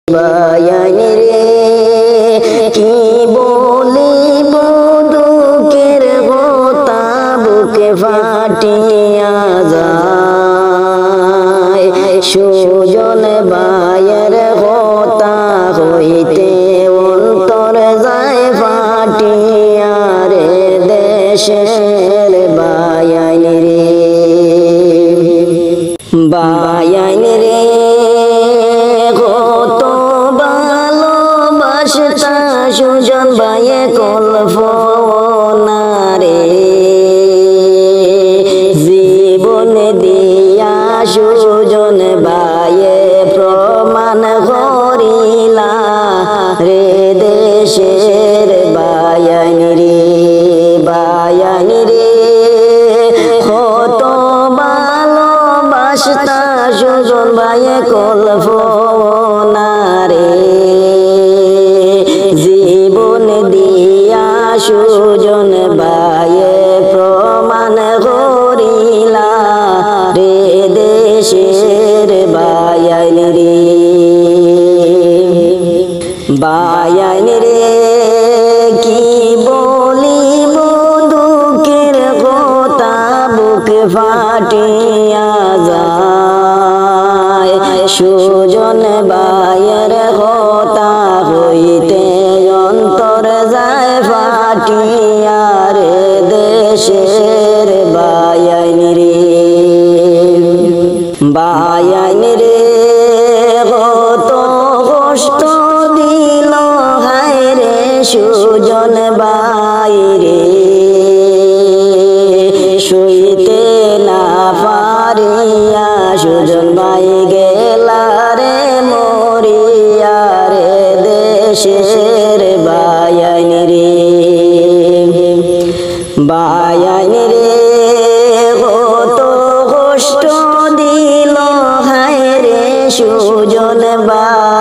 বায়ান রে কি বলিব দুঃখের কথা বুকে ফাটিয়া যায় সুজন বায়ের কথা হইতে অন্তর যায় ফাটিয়া রে দেশের বায়ান রে বায়ান রে সুজন বায়ে কল্পনা রে জীবন দিয়া সুজন বায়ে প্রমাণ করিলা রে দেশের বায়ান রে বায়ান রে কত ভালোবাসতা সুজন বায়ে কল্পনা রে জীবন দিয়া সুজন বায়ে প্রমাণ করিলা রে দেশের বায়ান রে বায়ান রে কি বলিব দুঃখের কথা বুকে ফাটিয়া যায় সুজন বায়ের কথা হইতে অন্তর যায় ফাটিয়া রে দেশের বায়ান রে বায়ান রে কত কষ্ট দিল হায় রে সুজন বাইরে শুইতে না পারিয়া সুজন বাই গেলা রে মরিয়া রে দেশের বায়ান রে বায়ান রে কত কষ্ট দিল হায় রে সুজন বা